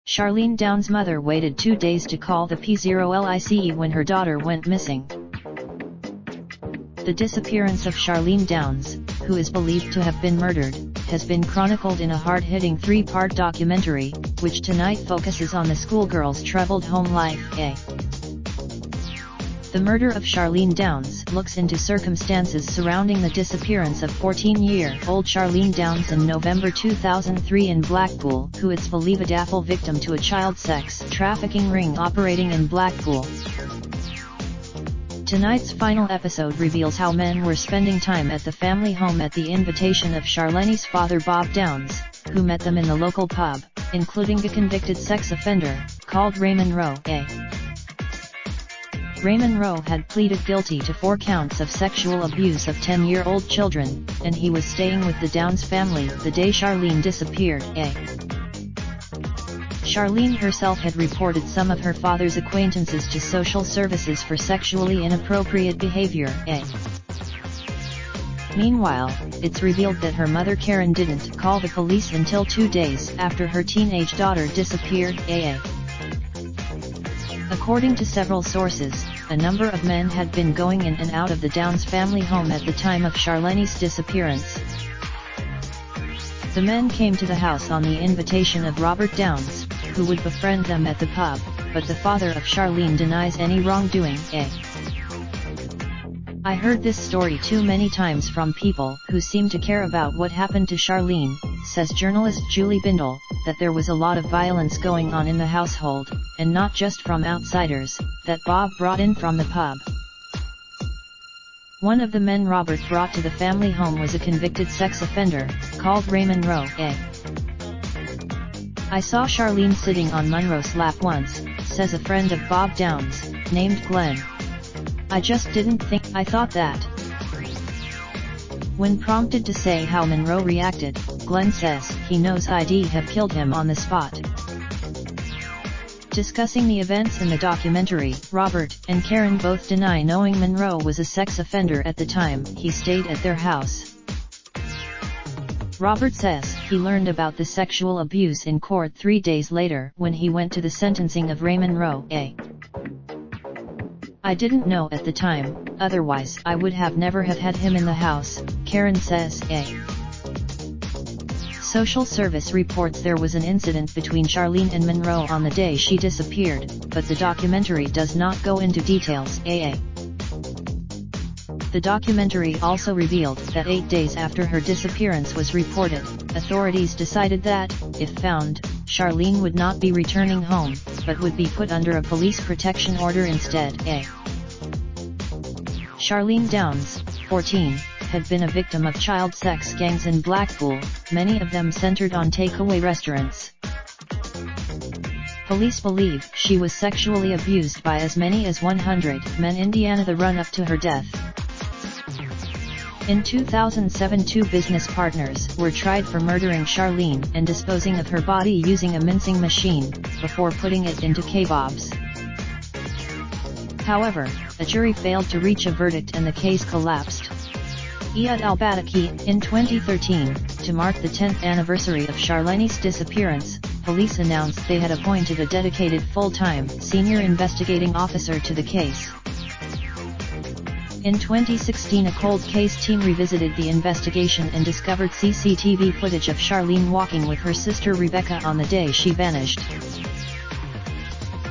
Charlene Downes' mother waited 2 days to call the p0lice when her daughter went missing. The disappearance of Charlene Downes, who is believed to have been murdered, has been chronicled in a hard-hitting 3-part documentary, which tonight focuses on the schoolgirl's troubled home life. The murder of Charlene Downes looks into circumstances surrounding the disappearance of 14-year-old Charlene Downes in November 2003 in Blackpool, who is believed fell victim to a child sex trafficking ring operating in Blackpool. Tonight's final episode reveals how men were spending time at the family home at the invitation of Charlene's father Bob Downes, who met them in the local pub, including a convicted sex offender, called Raymond Rowe. Raymond Rowe had pleaded guilty to 4 counts of sexual abuse of 10-year-old children, and he was staying with the Downes family the day Charlene disappeared. Charlene herself had reported some of her father's acquaintances to social services for sexually inappropriate behavior. Meanwhile, it's revealed that her mother Karen didn't call the police until 2 days after her teenage daughter disappeared. According to several sources, a number of men had been going in and out of the Downes family home at the time of Charlene's disappearance. The men came to the house on the invitation of Robert Downes, who would befriend them at the pub, but the father of Charlene denies any wrongdoing. I heard this story too many times from people who seem to care about what happened to Charlene, says journalist Julie Bindle, that there was a lot of violence going on in the household, and not just from outsiders, that Bob brought in from the pub. One of the men Robert brought to the family home was a convicted sex offender, called Raymond Rowe. I saw Charlene sitting on Munro's lap once, says a friend of Bob Downes, named Glenn. I just didn't think. I thought that. When prompted to say how Munro reacted, Glenn says he knows I'd have killed him on the spot. Discussing the events in the documentary, Robert and Karen both deny knowing Munro was a sex offender at the time he stayed at their house. Robert says he learned about the sexual abuse in court 3 days later when he went to the sentencing of Raymond Rowe. I didn't know at the time, otherwise I would have never have had him in the house, Karen says. Social service reports there was an incident between Charlene and Munro on the day she disappeared, but the documentary does not go into details. The documentary also revealed that 8 days after her disappearance was reported, authorities decided that, if found, Charlene would not be returning home, but would be put under a police protection order instead. Charlene Downes, 14, had been a victim of child sex gangs in Blackpool, many of them centered on takeaway restaurants. Police believe she was sexually abused by as many as 100 men in the run-up to her death. In 2007, 2 business partners were tried for murdering Charlene and disposing of her body using a mincing machine, before putting it into kebabs. However, a jury failed to reach a verdict and the case collapsed. Iyad al-Bataki, in 2013, to mark the 10th anniversary of Charlene's disappearance, police announced they had appointed a dedicated full-time senior investigating officer to the case. In 2016, a cold case team revisited the investigation and discovered CCTV footage of Charlene walking with her sister Rebecca on the day she vanished.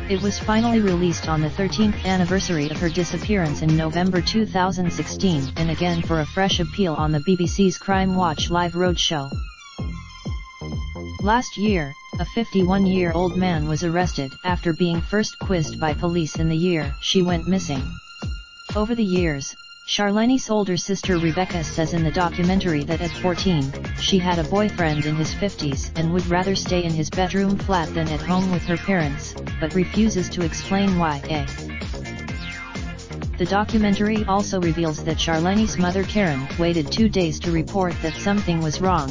It was finally released on the 13th anniversary of her disappearance in November 2016, and again for a fresh appeal on the BBC's Crime Watch Live Roadshow. Last year, a 51-year-old man was arrested after being first quizzed by police in the year she went missing. Over the years, Charlene's older sister Rebecca says in the documentary that at 14, she had a boyfriend in his 50s and would rather stay in his bedroom flat than at home with her parents, but refuses to explain why. The documentary also reveals that Charlene's mother Karen waited 2 days to report that something was wrong.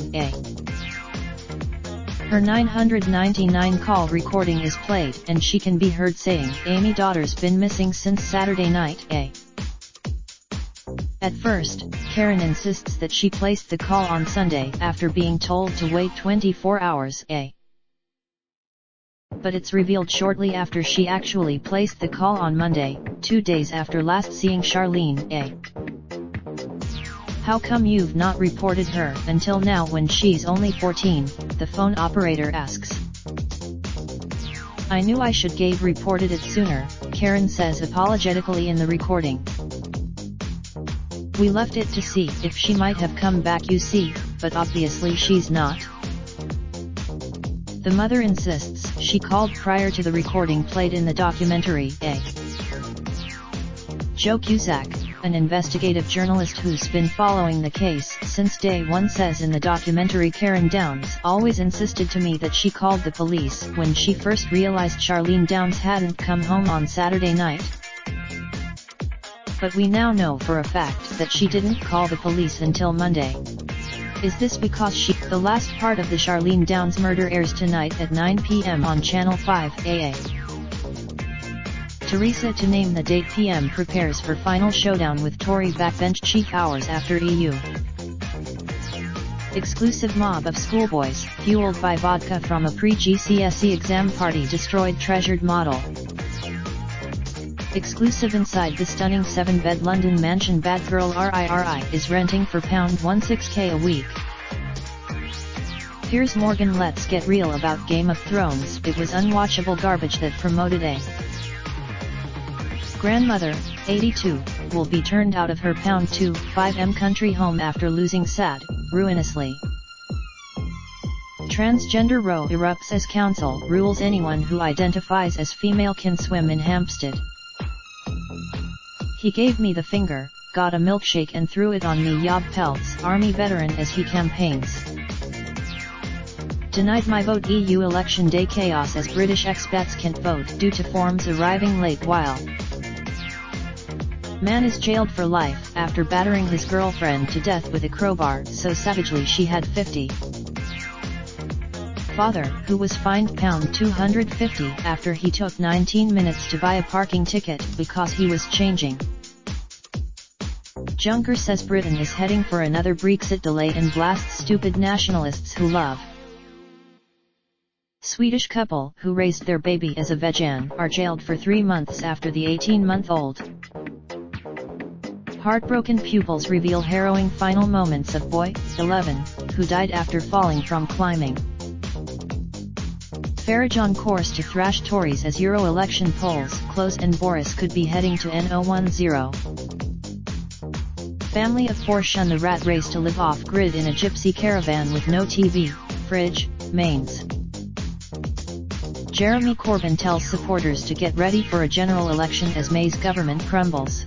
Her 999 call recording is played and she can be heard saying, "Amy, daughter's been missing since Saturday night. At first, Karen insists that she placed the call on Sunday after being told to wait 24 hours. But it's revealed shortly after she actually placed the call on Monday, 2 days after last seeing Charlene. How come you've not reported her until now when she's only 14, the phone operator asks. I knew I should gave reported it sooner, Karen says apologetically in the recording. We left it to see if she might have come back, you see, but obviously she's not. The mother insists she called prior to the recording played in the documentary. Joe Cusack, an investigative journalist who's been following the case since day one, says in the documentary Karen Downes always insisted to me that she called the police when she first realized Charlene Downes hadn't come home on Saturday night. But we now know for a fact that she didn't call the police until Monday. Is this because the last part of the Charlene Downes murder airs tonight at 9 p.m. on Channel 5 AA. Teresa to name the date. PM prepares for final showdown with Tory backbench chief hours after EU. Exclusive mob of schoolboys, fueled by vodka from a pre-GCSE exam party, destroyed treasured model. Exclusive inside the stunning 7-bed London mansion Batgirl RIRI is renting for £16K a week. Piers Morgan lets get real about Game of Thrones. It was unwatchable garbage that promoted a grandmother, 82, will be turned out of her £2.5M country home after losing sad, ruinously. Transgender row erupts as council rules anyone who identifies as female can swim in Hampstead. He gave me the finger, got a milkshake and threw it on me. Yob pelts army veteran as he campaigns. Denied my vote. EU election day chaos as British expats can't vote due to forms arriving late. While man is jailed for life after battering his girlfriend to death with a crowbar so savagely she had 50. Father, who was fined £250 after he took 19 minutes to buy a parking ticket because he was changing. Juncker says Britain is heading for another Brexit delay and blasts stupid nationalists who love. Swedish couple who raised their baby as a vegan are jailed for 3 months after the 18-month-old. Heartbroken pupils reveal harrowing final moments of boy, 11, who died after falling from climbing. Farage on course to thrash Tories as Euro election polls close and Boris could be heading to NO10. Family of 4 shun the rat race to live off-grid in a gypsy caravan with no TV, fridge, mains. Jeremy Corbyn tells supporters to get ready for a general election as May's government crumbles.